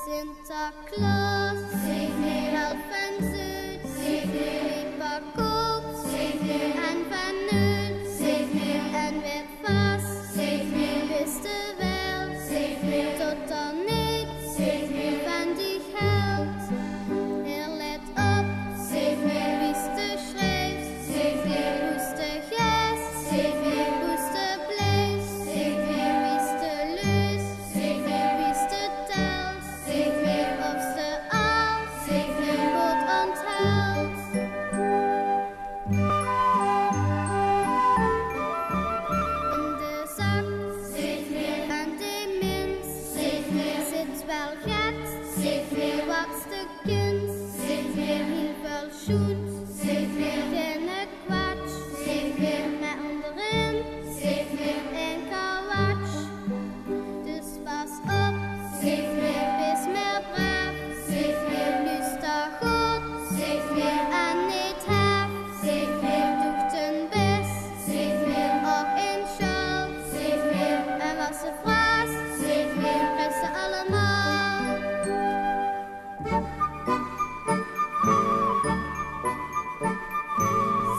Sinterklaas, zeg meer help en zoet, zeg meer lieve koop, zeg meer en vanuit, zeg meer en weer vast, zeg meer wist de wel, zeg meer tot dan niet, zeg meer van die geld. Heer let op, zeg meer wie's de schrijft, zeg meer wie's de gest, zeg meer wie's de blijft, zeg meer wie's de leus, zeg meer wie's de telt, zeg meer of ze al, zeg meer wordt ontheld. In de zak, zeg meer van de mens, zeg meer zit wel geld, zeg meer wat de kunst, zeg meer heel veel schoens, zeg meer geen kwats, zeg meer met onderin, zeg meer enkel watch. Dus pas op, zeg meer wees meer braaf, zeg meer luister goed, zeg meer aan niet hef, zeg meer doet een best, zeg meer ook in show, zeg meer en wat ze vraagt, zeg meer krijgt ze allemaal.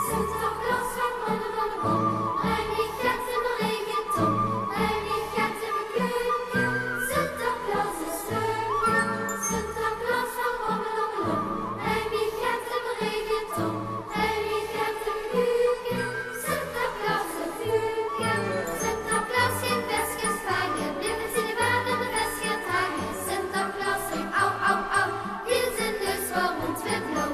Sinterklaas van Ronde van de Bom, breng die gat in mijn regenton, breng die gat in mijn keuken. Sinterklaas is leuk, Sinterklaas van Ronde van de Bom, breng die gat in mijn regenton, breng die gat in mijn keuken. Sinterklaas is leuk, Sinterklaas heeft versjes vangen, blijven ze de waarde met versjes hangen. Sinterklaas zegt au, au, au, heel zijn neus warmt weer blauw.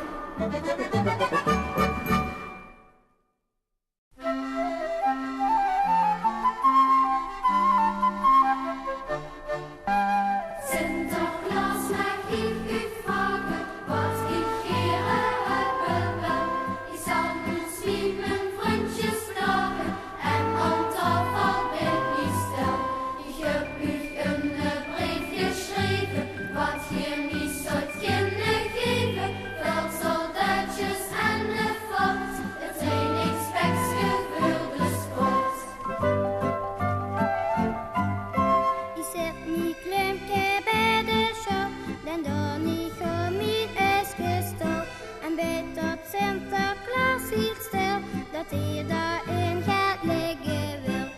Sinterklaas, mag ik u vragen wat ik hier hebben wil? Ik zal dus niet mijn vriendjes vragen en aan tafel ben ik stil. Ik heb u een brief geschreven wat je niet zou kunnen geven. Veel soldaatjes en de fort, het zijn niks geks gevulde sport. Ik zet mijn klumpje bij de show, dan dan ik om mijn ijs gestoken. En weet dat Sinterklaas hier stil, dat hij daarin gaat liggen wil.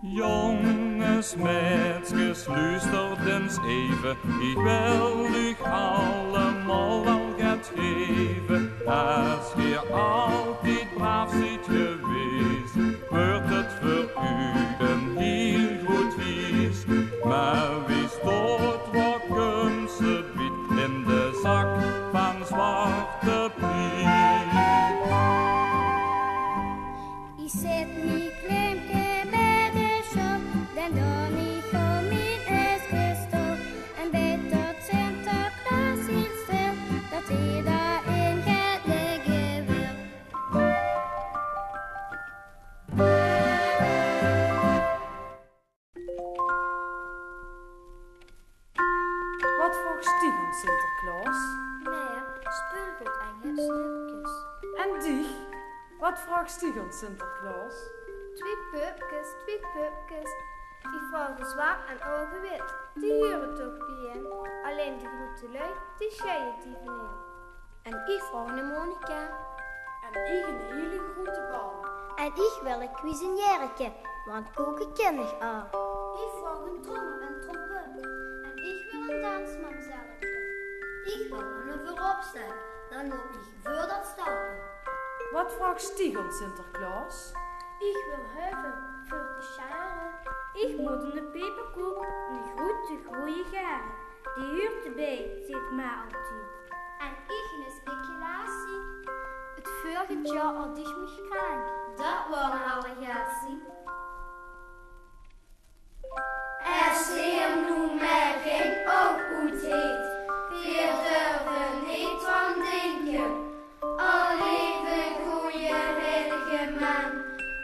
Jongens, meisjes, luistert eens even. Ik wil u allemaal wel gaat geven. Als je altijd braaf ziet geweest, wordt het voor u een heel goed feest. Maar wie stoot wat kunst biedt in de zak van Zwarte Piet? Ik zet mijn klumpje bij de show, dan dan ik om mijn ijs gestoken. En weet dat Sinterklaas? Nee, speelgoedengel snoepjes. En die? Wat vraagt die aan Sinterklaas? Twee pupkes. Die vragen zwart en ogen wit. Die huren toch bij hem. Alleen de grote lui, die scheiden die van hem. En ik vraag een Monica. En ik een hele grote bal. En ik wil een cuisinièreke, want koken ken ik al. Ik vraag een trommel en trompet. En ik wil een dansmanzelletje. Ik wil een voorop staan, dan loop ik voor dat stappen. Wat vraagt Stieg aan Sinterklaas? Ik wil huiven voor de scharen. Ik moet een peperkoek, een goede garen. Die huurt erbij, zit maar altijd. En ik een speculatie. Het vorige jaar had ik me krank. Dat was een allegatie. Er zeer nu mij geen oog goed heet. Veel durven niet van denken. Al even goeie heilige man.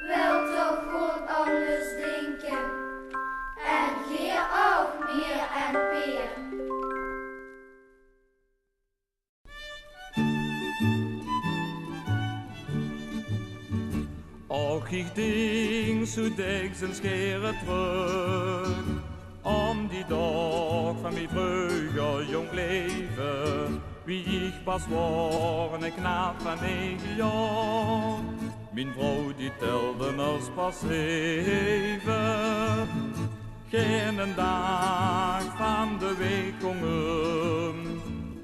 Wil toch goed anders denken. En geen oog meer en peer. Och, ik denk zo dik zijn scheren terug. Om die dag van mijn vroeger jong leven. Wie ik pas was, een knaap van 9 jaar. Mijn vrouw die telde ons pas 7. Geen dag van de week kongen.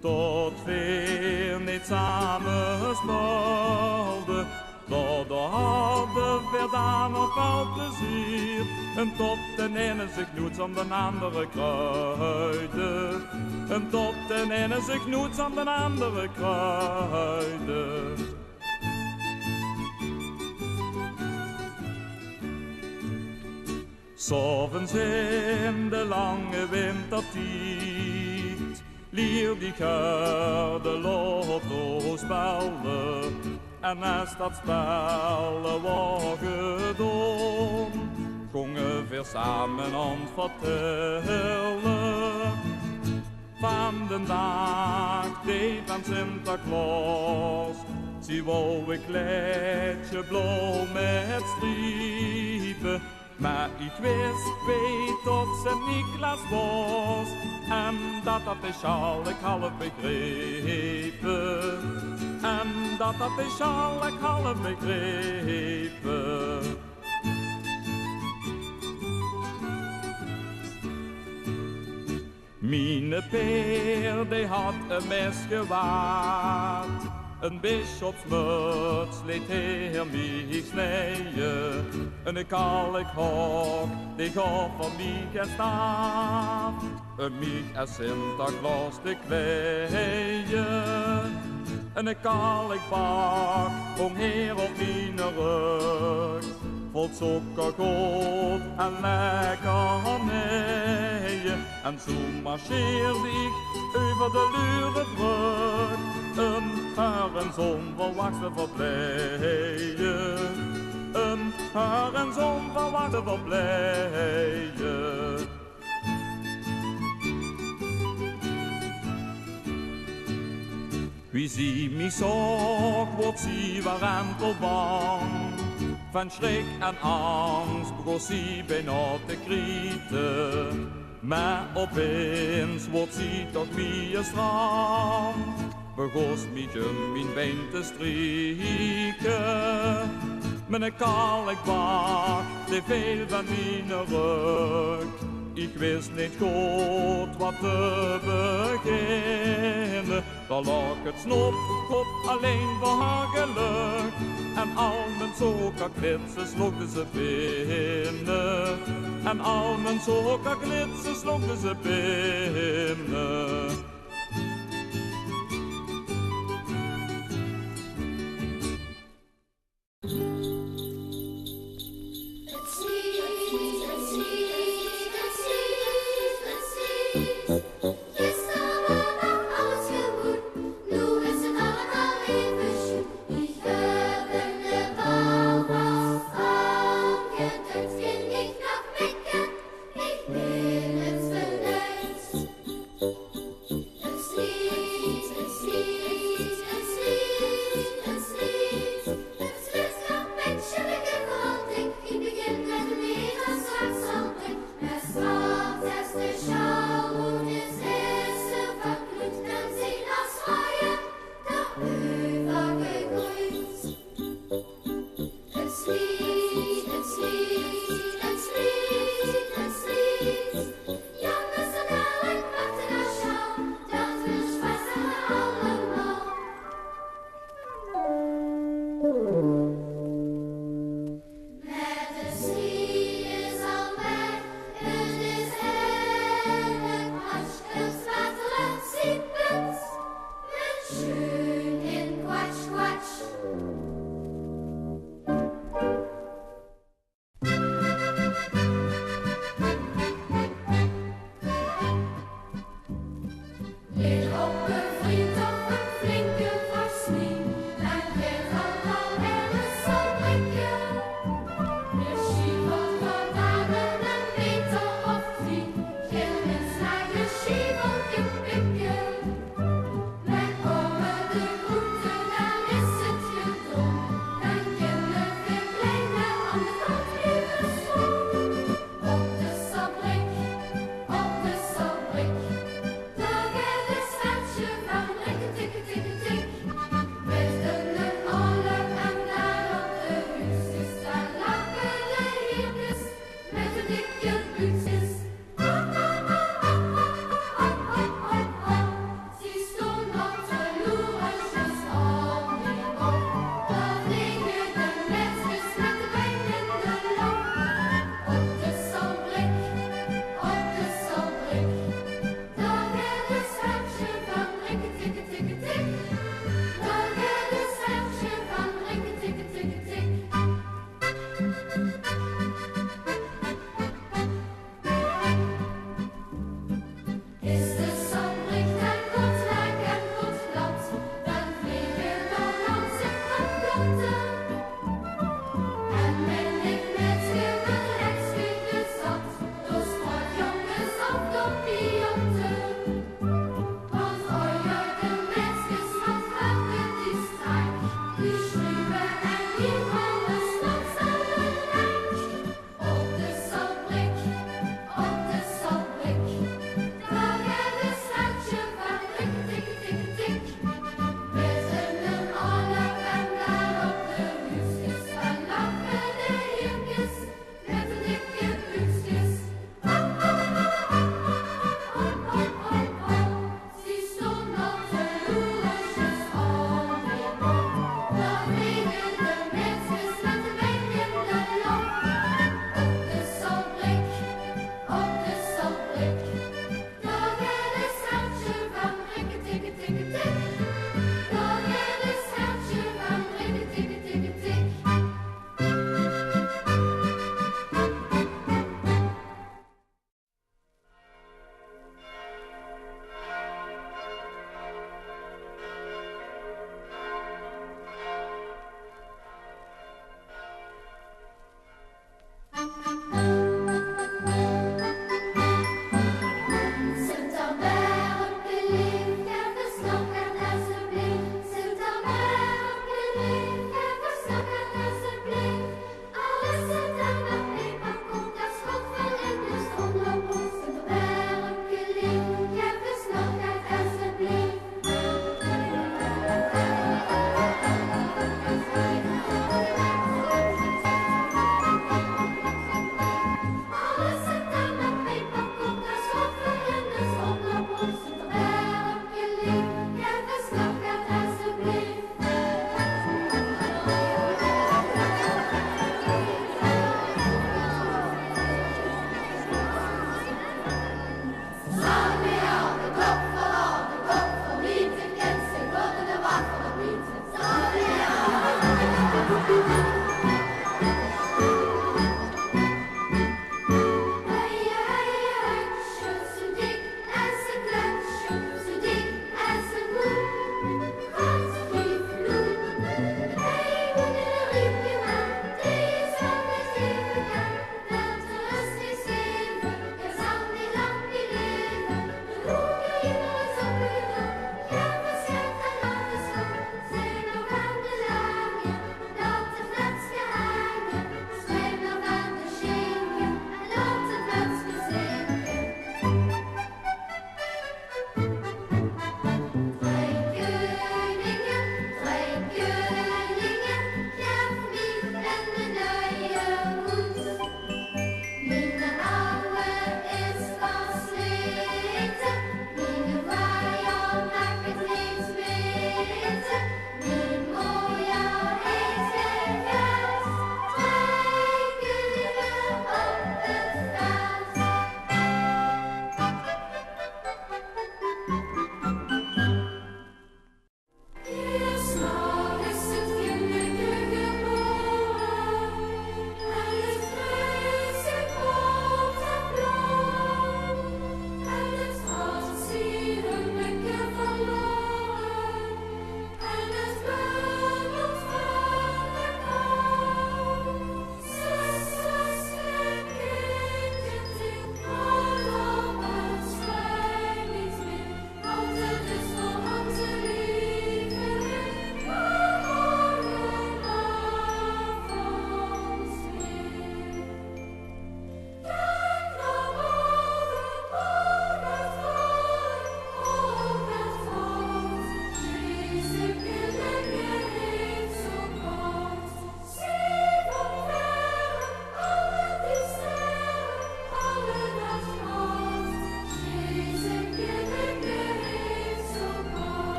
Tot weer niet samen speelden. Daardoor hadden we dan nog wel plezier. En tot de ene zich knoets om de andere kruiden. En tot de ene zich knoets om de andere kruiden. S'avonds in de lange wintertijd leerde ik de lotto spelen. En als dat spelen was gedaan, gingen we samen aan het vertellen. Van de dag die van Sinterklaas, zie wou ik kleedje blauw met striepen. Maar ik weet dat Sint-Nicolaas was. En dat de sjaal ik half begrepen. En dat de sjaal ik half begrepen. Mine peer, die had een mes gewaad. Een bisschopsmuts liet heer mij snijden. Een kalkhok, die gaf van mij gestaan. Een mij en Sinterklaas te kleien. Een kalkbak, om heer op mijn rug. Vol sukkergoed en lekkernijen. En zo marcheerde ik over de Lurenbrug. Een haar en zon verwachte verblijden. Een haar en zon verwachte verblijden. Wie zie mij zorg, wordt zie warentel bang. Van schrik en angst begon zie bijna te krieten. Maar opeens wordt zie toch weer stram. Begost mij mijn been te strieken. Met een kalkbak, te veel van mijn rug. Ik wist niet goed wat te beginnen. Dan lag het snop op alleen voor haar geluk. En al mijn sokkerklitsen slokten ze binnen. En al mijn sokkerklitsen slokten ze binnen.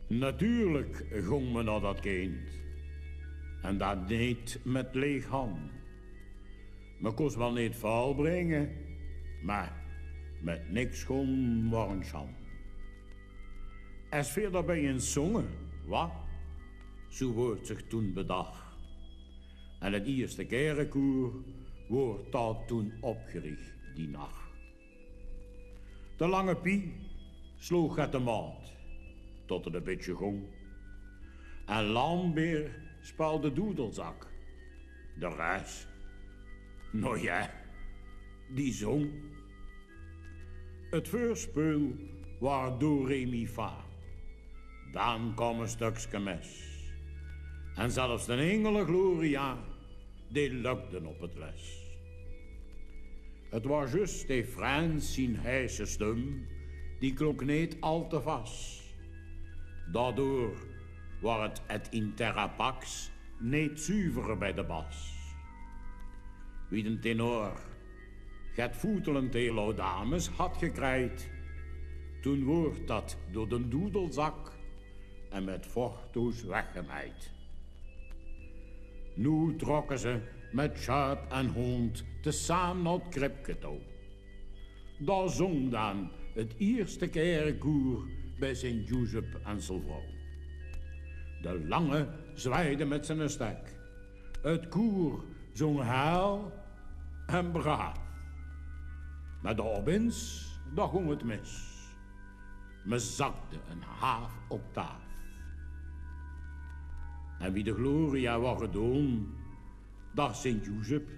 Natuurlijk gong me naar dat kind. En dat niet met leeg hand. Me kost wel niet vuil brengen, maar met niks gewoon war een schand. Als verder bij een zongen, wat? Zo wordt zich toen bedacht. En het eerste kerenkoer wordt dat toen opgericht die nacht. De lange pie sloeg het de maat, tot het een beetje gong. En Lambeer speelde doedelzak. De rest, nou ja, die zong. Het voorspel was do re mi fa. Dan kwam een stukje mes. En zelfs de engelen Gloria, die lukten op het les. Het was juist de Frans zijn heise stem, die klonk niet al te vast. Daardoor was het in Terrapax niet zuiver bij de bas. Wie de tenor het voetelend heel dames had gekrijt, toen wordt dat door de doedelzak en met forto's weggemaaid. Nu trokken ze met schuip en hond tezamen naar het kribje toe. Daar zong dan het eerste kerenkoer bij Sint-Josep en zijn vrouw. De lange zwaaide met zijn stek. Het koer zong heil en braaf. Maar de opeens, daar ging het mis. Me zakte een half octaaf. En wie de Gloria wou gedaan, dacht Sint-Josep,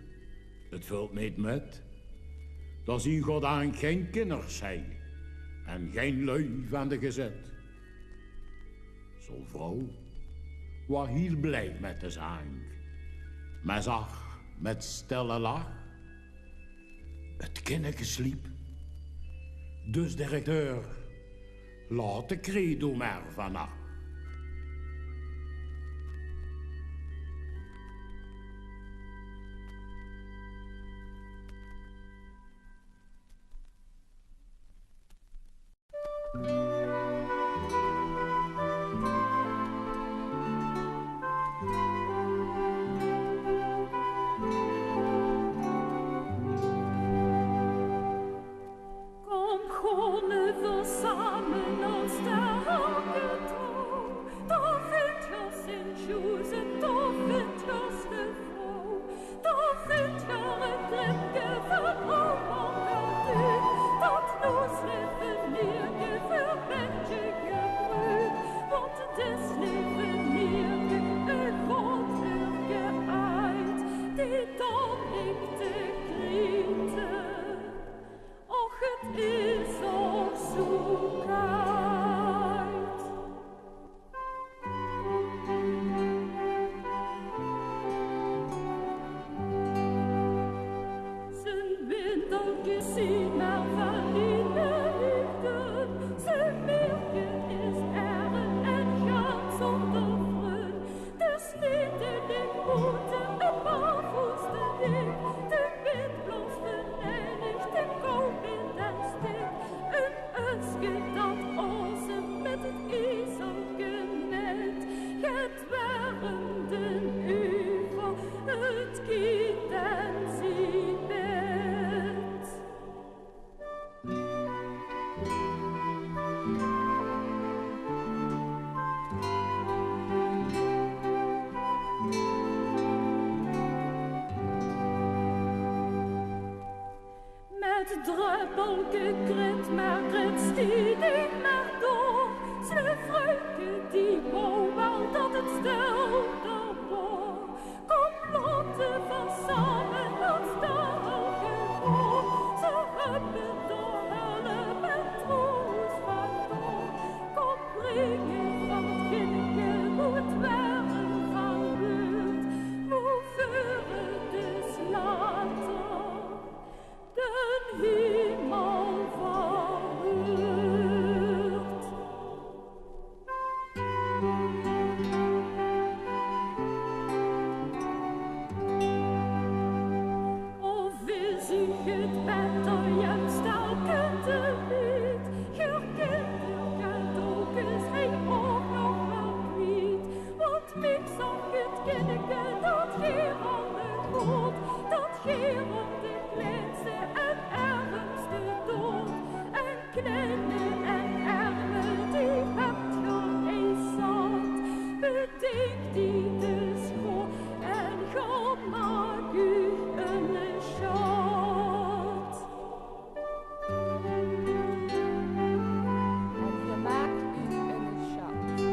het vult niet met. Dat zien God aan geen kinders zijn en geen lui van de gezet. Zo'n vrouw was heel blij met de zang, maar zag met stille lach, het kindje sliep. Dus de directeur, laat de credo maar vannacht. Kom, gewoon we samen als de hoge druppelke krit, maar krit stiet maar door. Ze vrouwke die wou wel dat het stil daarvoor. Kom Lotte van samen, dat stel gewoon. Ze hebben door hulp en troost van door. Kom brengen van het kindje, hoe het werden van buurt. Hoe ver het is later, den hemel verhuurt. Of is u het beter, jem stel kunt niet. Je kent ook eens hij ook nog wel kwiet. Want ik zag het kindje dat hier aan de grond, dat hier op de kleinste en ergste dood. En kleine en arme, die hebt je eens zat. Bedenk die dus goed en ga maak u een schat. En je maakt u een schat.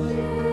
Yeah.